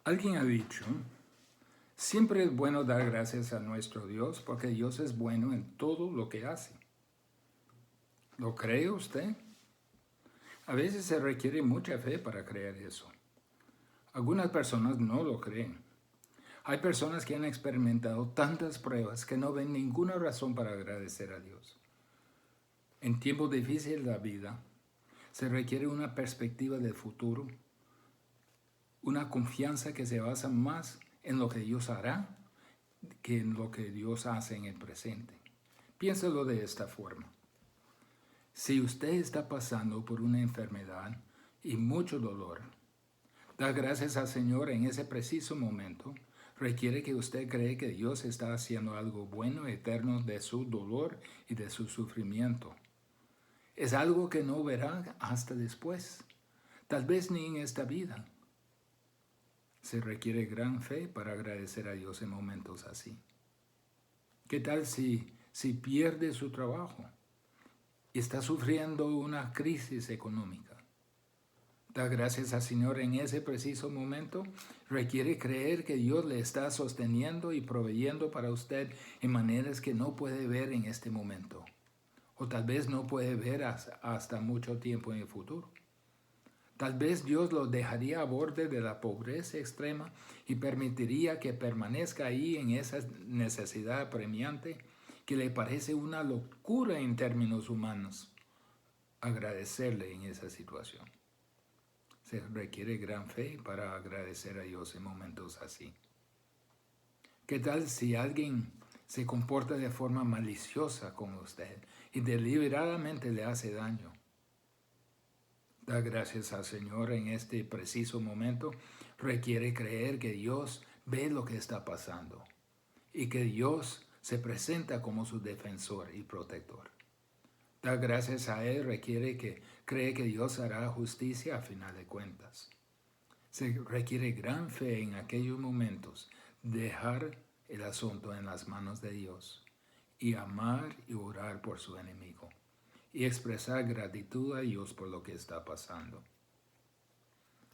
Alguien ha dicho, siempre es bueno dar gracias a nuestro Dios porque Dios es bueno en todo lo que hace. ¿Lo cree usted? A veces se requiere mucha fe para creer eso. Algunas personas no lo creen. Hay personas que han experimentado tantas pruebas que no ven ninguna razón para agradecer a Dios. En tiempos difíciles de la vida, se requiere una perspectiva del futuro, una confianza que se basa más en lo que Dios hará que en lo que Dios hace en el presente. Piénselo de esta forma. Si usted está pasando por una enfermedad y mucho dolor, da gracias al Señor en ese preciso momento. Requiere que usted cree que Dios está haciendo algo bueno, eterno de su dolor y de su sufrimiento. Es algo que no verá hasta después, tal vez ni en esta vida. Se requiere gran fe para agradecer a Dios en momentos así. ¿Qué tal si pierde su trabajo y está sufriendo una crisis económica? Da gracias al Señor en ese preciso momento. Requiere creer que Dios le está sosteniendo y proveyendo para usted en maneras que no puede ver en este momento. O tal vez no puede ver hasta mucho tiempo en el futuro. Tal vez Dios lo dejaría a borde de la pobreza extrema y permitiría que permanezca ahí en esa necesidad apremiante que le parece una locura en términos humanos. Agradecerle en esa situación. Se requiere gran fe para agradecer a Dios en momentos así. ¿Qué tal si alguien se comporta de forma maliciosa con usted y deliberadamente le hace daño? Da gracias al Señor en este preciso momento. Requiere creer que Dios ve lo que está pasando y que Dios se presenta como su defensor y protector. Da gracias a Él requiere que cree que Dios hará justicia a final de cuentas. Se requiere gran fe en aquellos momentos, dejar el asunto en las manos de Dios y amar y orar por su enemigo y expresar gratitud a Dios por lo que está pasando.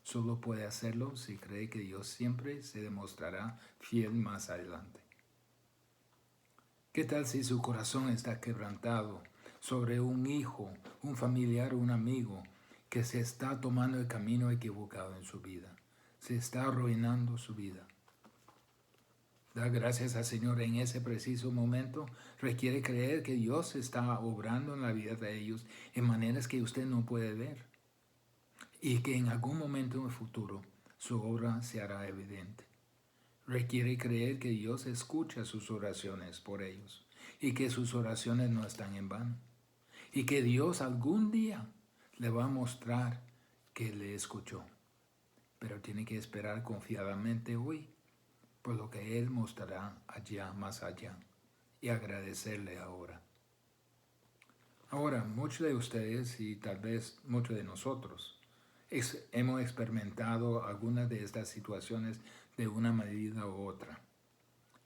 Solo puede hacerlo si cree que Dios siempre se demostrará fiel más adelante. ¿Qué tal si su corazón está quebrantado sobre un hijo, un familiar o un amigo que se está tomando el camino equivocado en su vida? Se está arruinando su vida. Da gracias al Señor en ese preciso momento. Requiere creer que Dios está obrando en la vida de ellos en maneras que usted no puede ver. Y que en algún momento en el futuro su obra se hará evidente. Requiere creer que Dios escucha sus oraciones por ellos y que sus oraciones no están en vano. Y que Dios algún día le va a mostrar que le escuchó. Pero tiene que esperar confiadamente hoy por lo que Él mostrará allá, más allá, y agradecerle ahora. Ahora, muchos de ustedes y tal vez muchos de nosotros hemos experimentado algunas de estas situaciones de una medida u otra.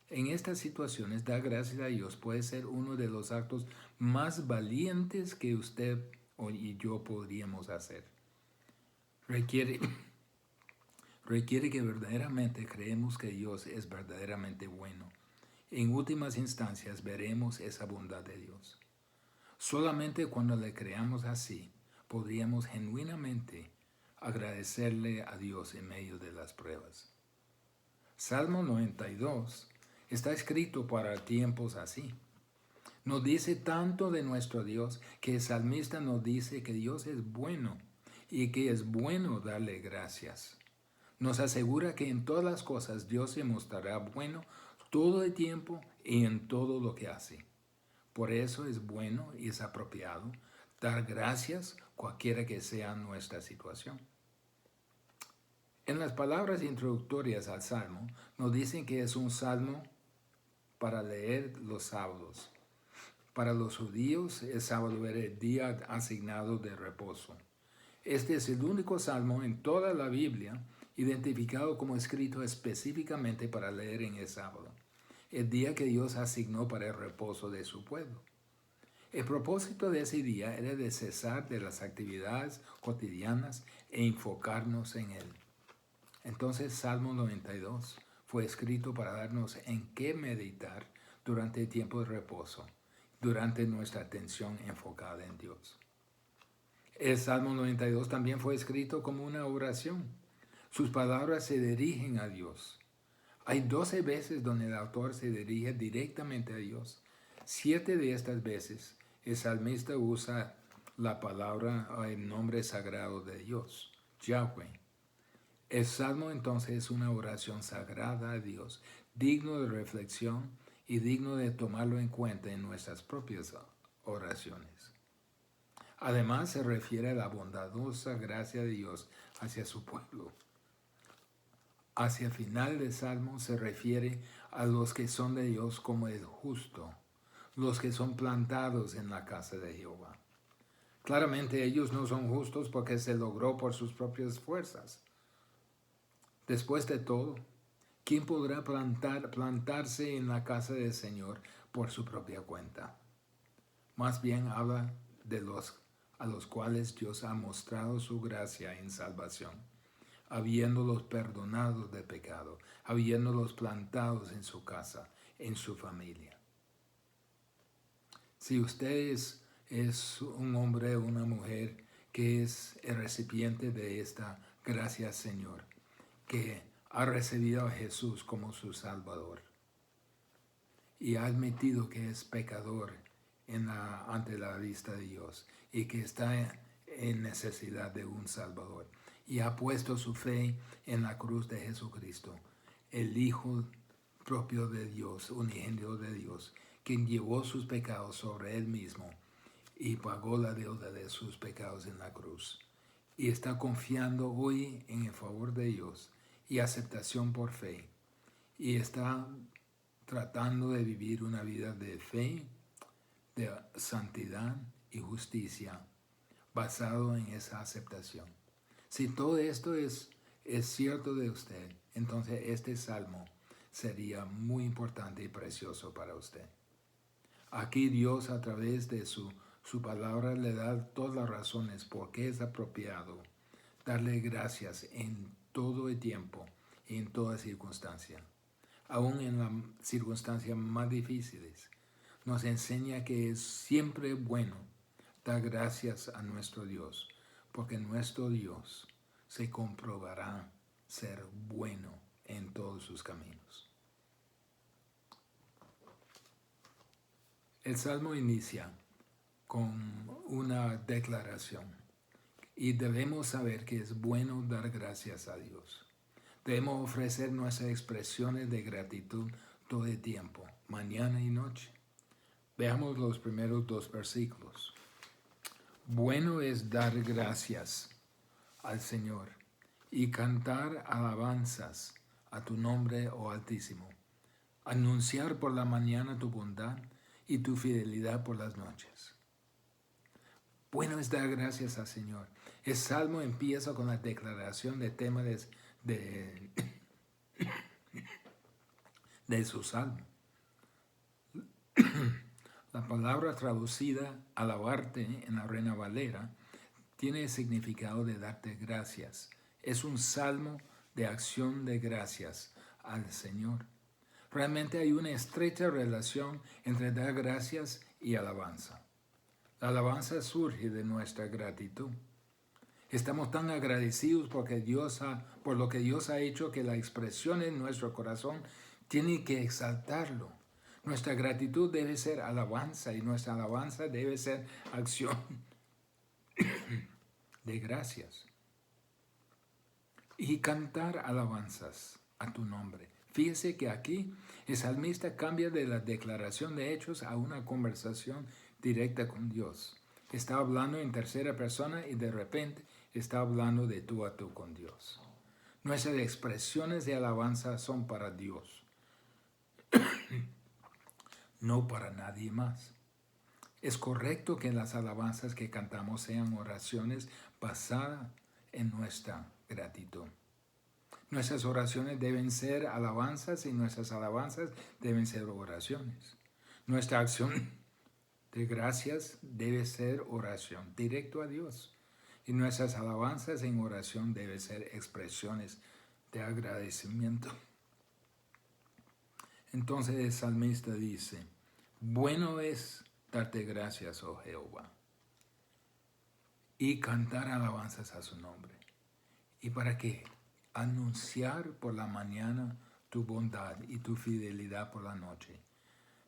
En estas situaciones, dar gracias a Dios puede ser uno de los actos más valientes que usted y yo podríamos hacer. Requiere que verdaderamente creemos que Dios es verdaderamente bueno. En últimas instancias veremos esa bondad de Dios. Solamente cuando le creamos así, podríamos genuinamente agradecerle a Dios en medio de las pruebas. Salmo 92 está escrito para tiempos así. Nos dice tanto de nuestro Dios que el salmista nos dice que Dios es bueno y que es bueno darle gracias. Nos asegura que en todas las cosas Dios se mostrará bueno todo el tiempo y en todo lo que hace. Por eso es bueno y es apropiado dar gracias cualquiera que sea nuestra situación. En las palabras introductorias al Salmo nos dicen que es un salmo para leer los sábados. Para los judíos el sábado era el día asignado de reposo. Este es el único salmo en toda la Biblia identificado como escrito específicamente para leer en el sábado, el día que Dios asignó para el reposo de su pueblo. El propósito de ese día era de cesar de las actividades cotidianas e enfocarnos en Él. Entonces, Salmo 92 fue escrito para darnos en qué meditar durante el tiempo de reposo, durante nuestra atención enfocada en Dios. El Salmo 92 también fue escrito como una oración. Sus palabras se dirigen a Dios. Hay 12 veces donde el autor se dirige directamente a Dios. 7 de estas veces el salmista usa la palabra o el nombre sagrado de Dios, Yahweh. El salmo entonces es una oración sagrada a Dios, digno de reflexión y digno de tomarlo en cuenta en nuestras propias oraciones. Además se refiere a la bondadosa gracia de Dios hacia su pueblo. Hacia el final del Salmo se refiere a los que son de Dios como el justo, los que son plantados en la casa de Jehová. Claramente ellos no son justos porque se logró por sus propias fuerzas. Después de todo, ¿quién podrá plantarse en la casa del Señor por su propia cuenta? Más bien habla de los a los cuales Dios ha mostrado su gracia en salvación, habiéndolos perdonado de pecado, habiéndolos plantados en su casa, en su familia. Si usted es un hombre o una mujer que es el recipiente de esta gracia, Señor, que ha recibido a Jesús como su Salvador y ha admitido que es pecador ante la vista de Dios y que está en necesidad de un Salvador y ha puesto su fe en la cruz de Jesucristo, el Hijo propio de Dios, unigénito de Dios, quien llevó sus pecados sobre él mismo y pagó la deuda de sus pecados en la cruz. Y está confiando hoy en el favor de Dios y aceptación por fe. Y está tratando de vivir una vida de fe, de santidad y justicia, basado en esa aceptación. Si todo esto es cierto de usted, entonces este salmo sería muy importante y precioso para usted. Aquí Dios, a través de su palabra, le da todas las razones por qué es apropiado darle gracias en todo el tiempo y en toda circunstancia. Aún en las circunstancias más difíciles, nos enseña que es siempre bueno dar gracias a nuestro Dios, porque nuestro Dios se comprobará ser bueno en todos sus caminos. El Salmo inicia con una declaración y debemos saber que es bueno dar gracias a Dios. Debemos ofrecer nuestras expresiones de gratitud todo el tiempo, mañana y noche. Veamos los primeros 2 versículos. Bueno es dar gracias al Señor y cantar alabanzas a tu nombre, oh Altísimo. Anunciar por la mañana tu bondad y tu fidelidad por las noches. Bueno es dar gracias al Señor. El Salmo empieza con la declaración de tema de su Salmo. La palabra traducida alabarte en la Reina Valera tiene el significado de darte gracias. Es un salmo de acción de gracias al Señor. Realmente hay una estrecha relación entre dar gracias y alabanza. La alabanza surge de nuestra gratitud. Estamos tan agradecidos por lo que Dios ha hecho que la expresión en nuestro corazón tiene que exaltarlo. Nuestra gratitud debe ser alabanza y nuestra alabanza debe ser acción de gracias. Y cantar alabanzas a tu nombre. Fíjese que aquí el salmista cambia de la declaración de hechos a una conversación directa con Dios. Está hablando en tercera persona y de repente está hablando de tú a tú con Dios. Nuestras expresiones de alabanza son para Dios, no para nadie más. Es correcto que las alabanzas que cantamos sean oraciones basadas en nuestra gratitud. Nuestras oraciones deben ser alabanzas y nuestras alabanzas deben ser oraciones. Nuestra acción de gracias debe ser oración directo a Dios. Y nuestras alabanzas en oración deben ser expresiones de agradecimiento. Entonces el salmista dice, bueno es darte gracias, oh Jehová, y cantar alabanzas a su nombre. ¿Y para qué? Anunciar por la mañana tu bondad y tu fidelidad por la noche.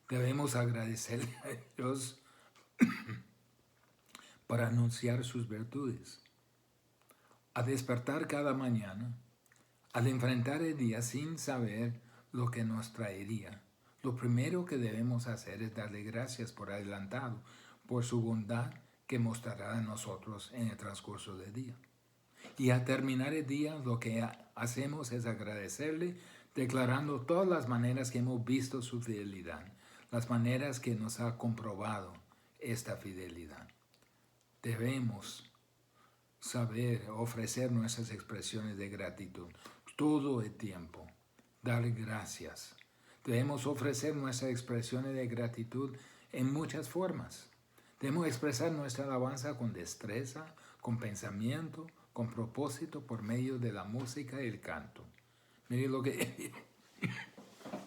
Debemos agradecerle a Dios para anunciar sus virtudes. A despertar cada mañana, al enfrentar el día sin saber lo que nos traería, lo primero que debemos hacer es darle gracias por adelantado, por su bondad que mostrará a nosotros en el transcurso del día. Y al terminar el día, lo que hacemos es agradecerle, declarando todas las maneras que hemos visto su fidelidad, las maneras que nos ha comprobado esta fidelidad. Debemos saber ofrecer nuestras expresiones de gratitud todo el tiempo, dar gracias. Debemos ofrecer nuestras expresiones de gratitud en muchas formas. Debemos expresar nuestra alabanza con destreza, con pensamiento, con propósito por medio de la música y el canto. Mire lo que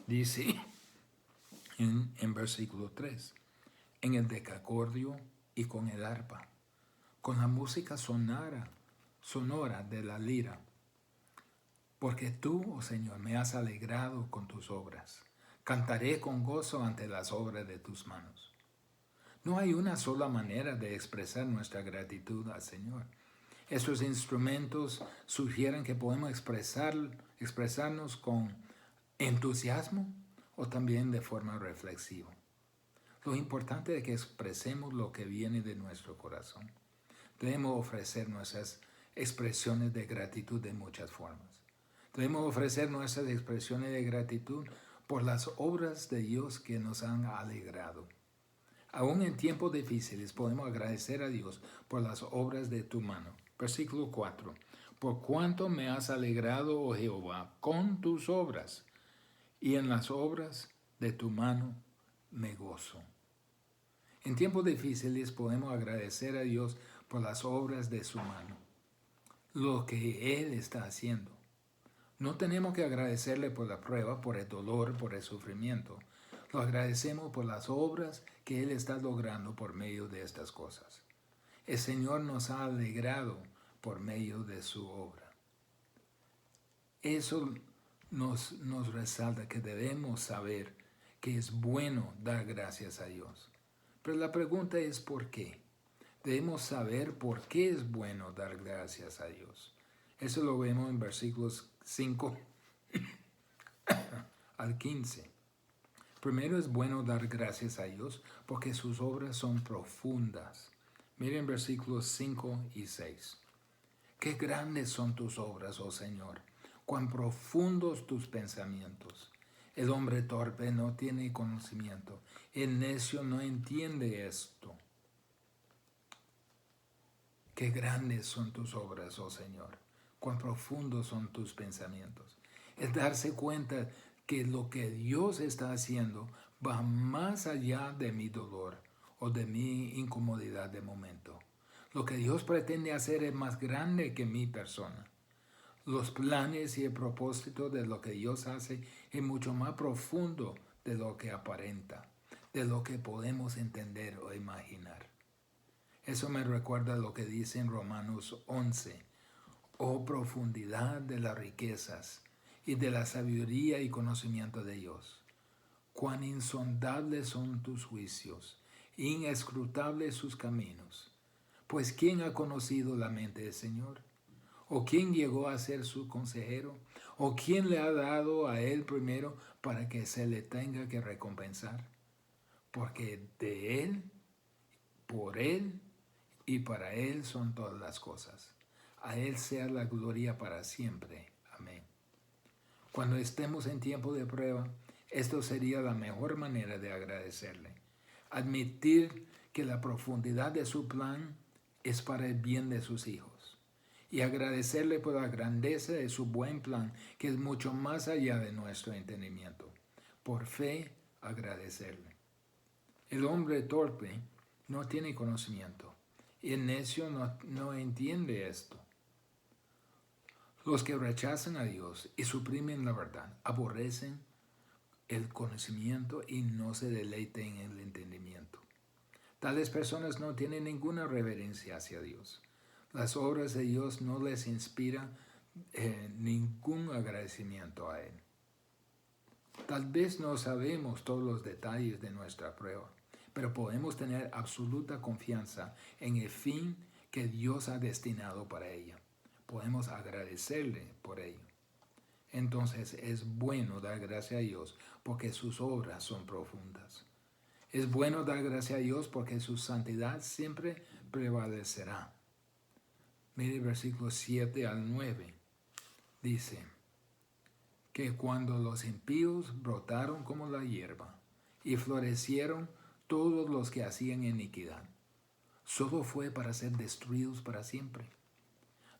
dice en versículo 3. En el decacordio y con el arpa, con la música sonora de la lira. Porque tú, oh Señor, me has alegrado con tus obras. Cantaré con gozo ante las obras de tus manos. No hay una sola manera de expresar nuestra gratitud al Señor. Estos instrumentos sugieren que podemos expresarnos con entusiasmo o también de forma reflexiva. Lo importante es que expresemos lo que viene de nuestro corazón. Debemos ofrecer nuestras expresiones de gratitud de muchas formas. Debemos ofrecer nuestras expresiones de gratitud por las obras de Dios que nos han alegrado. Aún en tiempos difíciles podemos agradecer a Dios por las obras de tu mano. Versículo 4. Por cuanto me has alegrado, oh Jehová, con tus obras, y en las obras de tu mano me gozo. En tiempos difíciles podemos agradecer a Dios por las obras de su mano, lo que Él está haciendo. No tenemos que agradecerle por la prueba, por el dolor, por el sufrimiento. Lo agradecemos por las obras que Él está logrando por medio de estas cosas. El Señor nos ha alegrado por medio de su obra. Eso nos resalta que debemos saber que es bueno dar gracias a Dios. Pero la pregunta es ¿por qué? Debemos saber por qué es bueno dar gracias a Dios. Eso lo vemos en versículos 5 al 15. Primero es bueno dar gracias a Dios porque sus obras son profundas. Miren versículos 5 y 6. Qué grandes son tus obras, oh Señor, cuán profundos tus pensamientos. El hombre torpe no tiene conocimiento, el necio no entiende esto. Qué grandes son tus obras, oh Señor, cuán profundos son tus pensamientos. Es darse cuenta que lo que Dios está haciendo va más allá de mi dolor o de mi incomodidad de momento. Lo que Dios pretende hacer es más grande que mi persona. Los planes y el propósito de lo que Dios hace es mucho más profundo de lo que aparenta, de lo que podemos entender o imaginar. Eso me recuerda lo que dice en Romanos 11. Oh profundidad de las riquezas y de la sabiduría y conocimiento de Dios. Cuán insondables son tus juicios, inescrutables sus caminos. Pues ¿quién ha conocido la mente del Señor? ¿O quién llegó a ser su consejero? ¿O quién le ha dado a él primero para que se le tenga que recompensar? Porque de él, por él y para él son todas las cosas. A él sea la gloria para siempre. Amén. Cuando estemos en tiempo de prueba, esto sería la mejor manera de agradecerle. Admitir que la profundidad de su plan es para el bien de sus hijos. Y agradecerle por la grandeza de su buen plan, que es mucho más allá de nuestro entendimiento. Por fe, agradecerle. El hombre torpe no tiene conocimiento. Y el necio no entiende esto. Los que rechazan a Dios y suprimen la verdad, aborrecen el conocimiento y no se deleiten en el entendimiento. Tales personas no tienen ninguna reverencia hacia Dios. Las obras de Dios no les inspiran ningún agradecimiento a Él. Tal vez no sabemos todos los detalles de nuestra prueba, pero podemos tener absoluta confianza en el fin que Dios ha destinado para ella. Podemos agradecerle por ello. Entonces es bueno dar gracias a Dios porque sus obras son profundas. Es bueno dar gracias a Dios porque su santidad siempre prevalecerá. Mire versículos 7 al 9. Dice que cuando los impíos brotaron como la hierba y florecieron todos los que hacían iniquidad, solo fue para ser destruidos para siempre.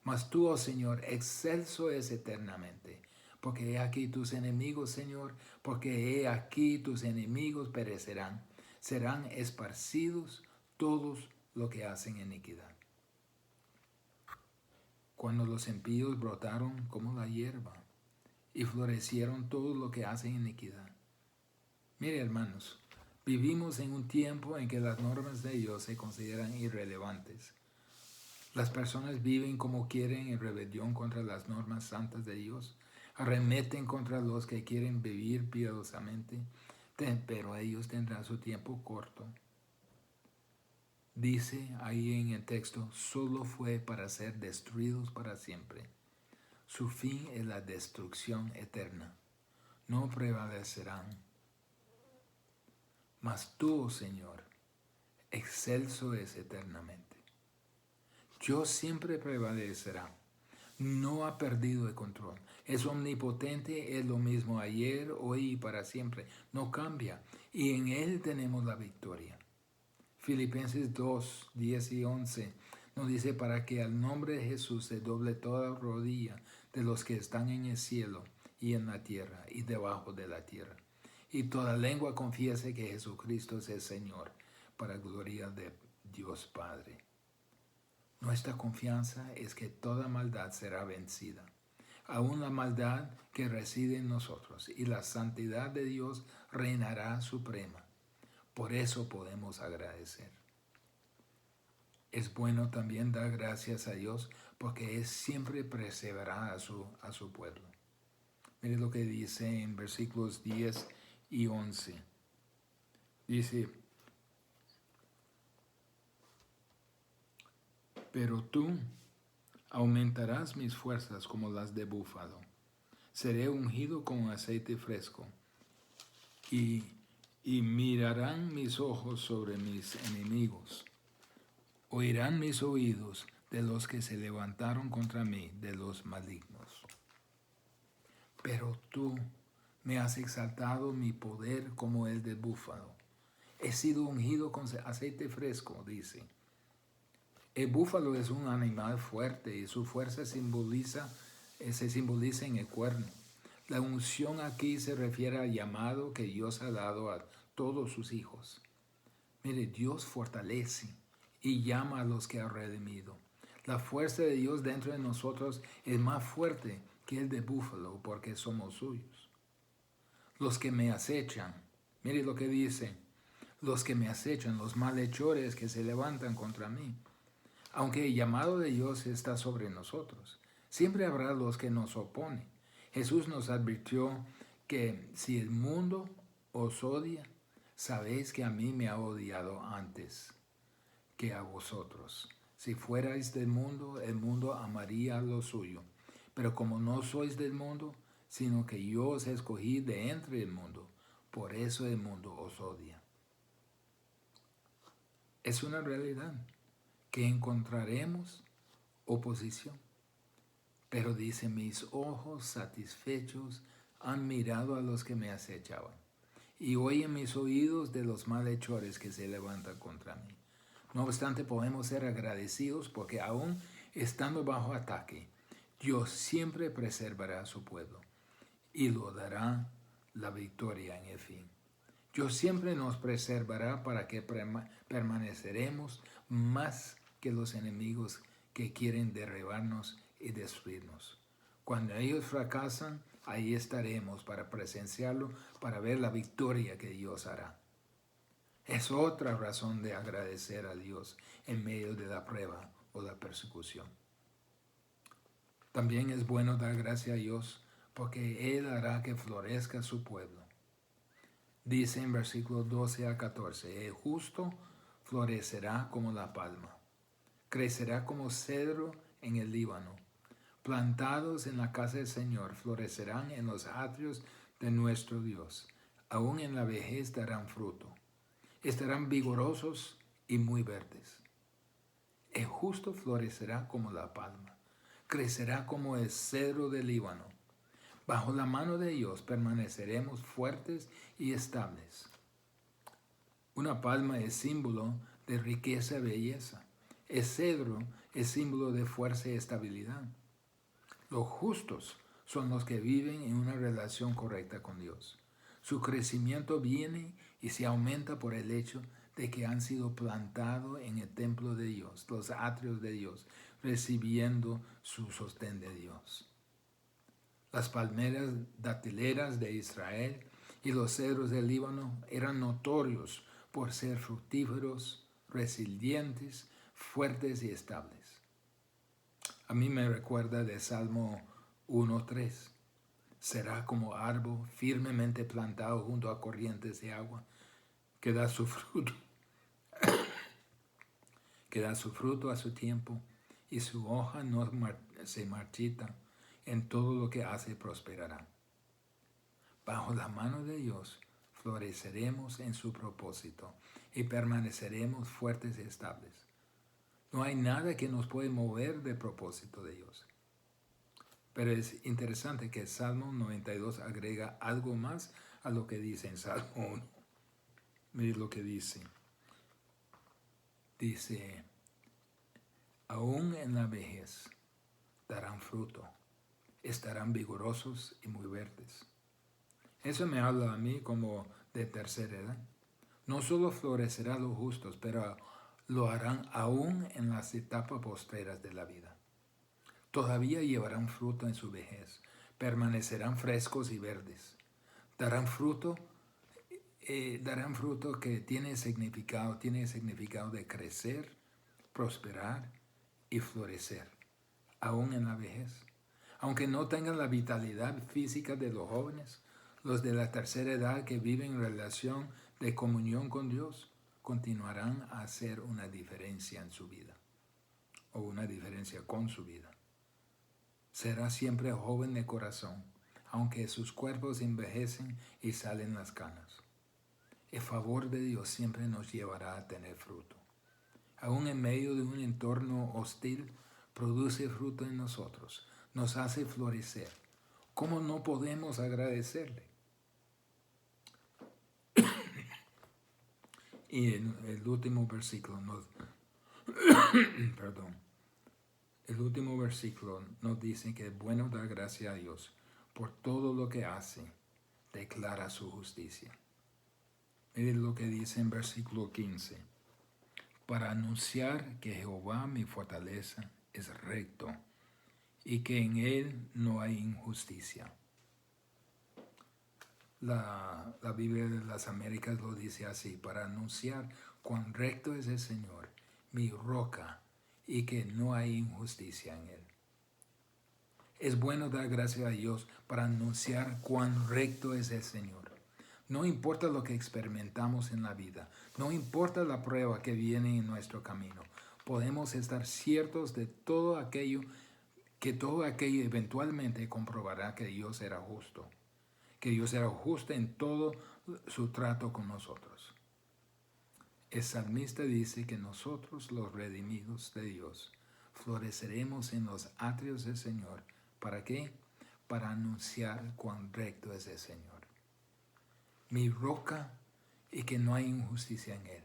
Mas tú, oh Señor, excelso es eternamente, porque he aquí tus enemigos, Señor, porque he aquí tus enemigos perecerán, serán esparcidos todos los que hacen iniquidad. Cuando los impíos brotaron como la hierba y florecieron todos los que hacen iniquidad. Mire, hermanos, vivimos en un tiempo en que las normas de Dios se consideran irrelevantes. Las personas viven como quieren en rebelión contra las normas santas de Dios. Arremeten contra los que quieren vivir piadosamente, pero ellos tendrán su tiempo corto. Dice ahí en el texto, solo fue para ser destruidos para siempre. Su fin es la destrucción eterna. No prevalecerán. Mas tú, oh Señor, excelso es eternamente. Dios siempre prevalecerá. No ha perdido el control. Es omnipotente, es lo mismo ayer, hoy y para siempre. No cambia. Y en Él tenemos la victoria. Filipenses 2, 10 y 11 nos dice para que al nombre de Jesús se doble toda rodilla de los que están en el cielo y en la tierra y debajo de la tierra. Y toda lengua confiese que Jesucristo es el Señor, para gloria de Dios Padre. Nuestra confianza es que toda maldad será vencida, aún la maldad que reside en nosotros, y la santidad de Dios reinará suprema. Por eso podemos agradecer. Es bueno también dar gracias a Dios porque Él siempre preservará a su pueblo. Mire lo que dice en versículos 10 y 11. Dice, pero tú aumentarás mis fuerzas como las de búfalo. Seré ungido con aceite fresco y mirarán mis ojos sobre mis enemigos. Oirán mis oídos de los que se levantaron contra mí, de los malignos. Pero tú me has exaltado mi poder como el del búfalo. He sido ungido con aceite fresco, dice. El búfalo es un animal fuerte y su fuerza se simboliza en el cuerno. La unción aquí se refiere al llamado que Dios ha dado a todos sus hijos. Mire, Dios fortalece y llama a los que ha redimido. La fuerza de Dios dentro de nosotros es más fuerte que el de búfalo porque somos suyos. Los que me acechan, mire lo que dice, los que me acechan, los malhechores que se levantan contra mí. Aunque el llamado de Dios está sobre nosotros, siempre habrá los que nos oponen. Jesús nos advirtió que si el mundo os odia, sabéis que a mí me ha odiado antes que a vosotros. Si fuerais del mundo, el mundo amaría lo suyo. Pero como no sois del mundo, sino que yo os escogí de entre el mundo, por eso el mundo os odia. Es una realidad que encontraremos oposición. Pero dice, mis ojos satisfechos han mirado a los que me acechaban, y oyen mis oídos de los malhechores que se levantan contra mí. No obstante, podemos ser agradecidos porque aún estando bajo ataque, Dios siempre preservará a su pueblo y lo dará la victoria en el fin. Dios siempre nos preservará para que permaneceremos más que los enemigos que quieren derribarnos y destruirnos. Cuando ellos fracasan, ahí estaremos para presenciarlo, para ver la victoria que Dios hará. Es otra razón de agradecer a Dios en medio de la prueba o la persecución. También es bueno dar gracias a Dios porque Él hará que florezca su pueblo. Dice en versículos 12 a 14, el justo florecerá como la palma, crecerá como cedro en el Líbano. Plantados en la casa del Señor, florecerán en los atrios de nuestro Dios. Aún en la vejez darán fruto. Estarán vigorosos y muy verdes. El justo florecerá como la palma, crecerá como el cedro del Líbano. Bajo la mano de Dios permaneceremos fuertes y estables. Una palma es símbolo de riqueza y belleza. El cedro es símbolo de fuerza y estabilidad. Los justos son los que viven en una relación correcta con Dios. Su crecimiento viene y se aumenta por el hecho de que han sido plantados en el templo de Dios, los atrios de Dios, recibiendo su sostén de Dios. Las palmeras datileras de Israel y los cedros del Líbano eran notorios por ser fructíferos, resilientes, fuertes y estables. A mí me recuerda de Salmo 1:3. Será como árbol firmemente plantado junto a corrientes de agua, que da su fruto, a su tiempo, y su hoja no se marchita. En todo lo que hace prosperará. Bajo la mano de Dios floreceremos en su propósito y permaneceremos fuertes y estables. No hay nada que nos pueda mover del propósito de Dios. Pero es interesante que el Salmo 92 agrega algo más a lo que dice en Salmo 1. Mire lo que dice. Dice, aún en la vejez darán fruto, estarán vigorosos y muy verdes. Eso me habla a mí como de tercera edad. No solo florecerán los justos, pero lo harán aún en las etapas postreras de la vida. Todavía llevarán fruto en su vejez, permanecerán frescos y verdes. Darán fruto que tiene significado de crecer, prosperar y florecer, aún en la vejez. Aunque no tengan la vitalidad física de los jóvenes, los de la tercera edad que viven en relación de comunión con Dios continuarán a hacer una diferencia en su vida, o una diferencia con su vida. Será siempre joven de corazón, aunque sus cuerpos envejecen y salen las canas. El favor de Dios siempre nos llevará a tener fruto. Aún en medio de un entorno hostil, produce fruto en nosotros, nos hace florecer. ¿Cómo no podemos agradecerle? Y en el último versículo el último versículo nos dice que es bueno dar gracias a Dios por todo lo que hace, declara su justicia. Miren lo que dice en versículo 15. Para anunciar que Jehová mi fortaleza es recto y que en él no hay injusticia. La Biblia de las Américas lo dice así, para anunciar cuán recto es el Señor, mi roca, y que no hay injusticia en él. Es bueno dar gracias a Dios para anunciar cuán recto es el Señor. No importa lo que experimentamos en la vida, no importa la prueba que viene en nuestro camino, podemos estar ciertos de que todo aquello eventualmente comprobará que Dios era justo. Que Dios era justo en todo su trato con nosotros. El salmista dice que nosotros, los redimidos de Dios, floreceremos en los atrios del Señor. ¿Para qué? Para anunciar cuán recto es el Señor. Mi roca y que no hay injusticia en él.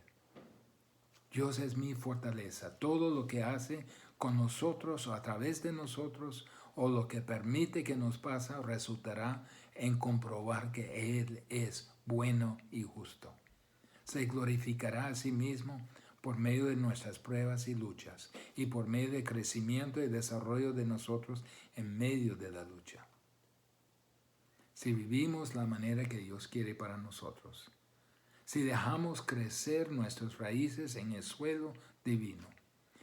Dios es mi fortaleza. Todo lo que hace con nosotros o a través de nosotros o lo que permite que nos pasa resultará en comprobar que Él es bueno y justo. Se glorificará a sí mismo por medio de nuestras pruebas y luchas, y por medio de crecimiento y desarrollo de nosotros en medio de la lucha. Si vivimos la manera que Dios quiere para nosotros, si dejamos crecer nuestras raíces en el suelo divino,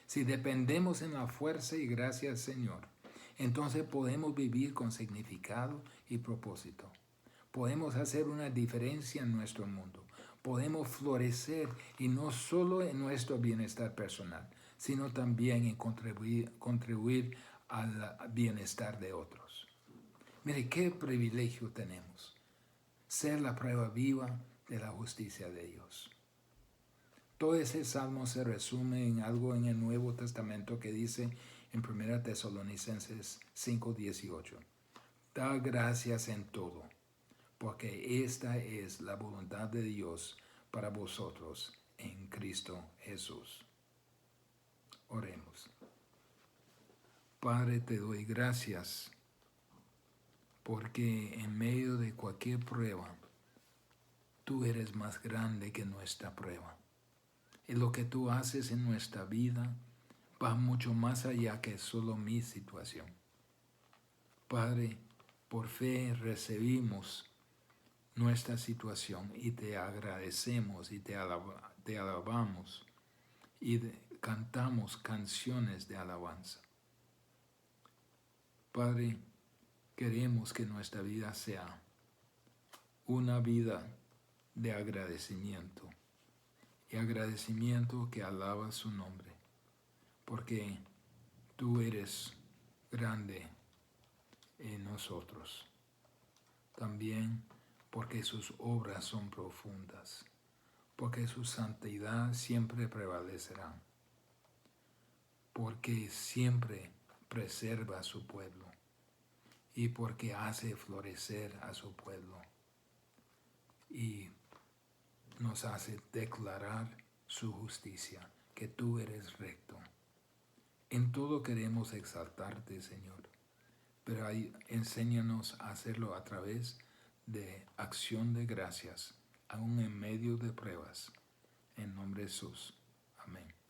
si dependemos en la fuerza y gracia del Señor, entonces podemos vivir con significado y propósito. Podemos hacer una diferencia en nuestro mundo. Podemos florecer y no solo en nuestro bienestar personal, sino también en contribuir al bienestar de otros. Mire, qué privilegio tenemos. Ser la prueba viva de la justicia de Dios. Todo ese salmo se resume en algo en el Nuevo Testamento que dice en 1 Tesalonicenses 5:18. Da gracias en todo, porque esta es la voluntad de Dios para vosotros en Cristo Jesús. Oremos. Padre, te doy gracias porque en medio de cualquier prueba, tú eres más grande que nuestra prueba. Y lo que tú haces en nuestra vida va mucho más allá que solo mi situación. Padre, por fe recibimos nuestra situación y te agradecemos y te alabamos y cantamos canciones de alabanza. Padre, queremos que nuestra vida sea una vida de agradecimiento y agradecimiento que alaba su nombre, porque tú eres grande en nosotros. También porque sus obras son profundas, porque su santidad siempre prevalecerá, porque siempre preserva a su pueblo y porque hace florecer a su pueblo y nos hace declarar su justicia, que tú eres recto. En todo queremos exaltarte, Señor, pero enséñanos a hacerlo a través de acción de gracias, aún en medio de pruebas. En nombre de Jesús. Amén.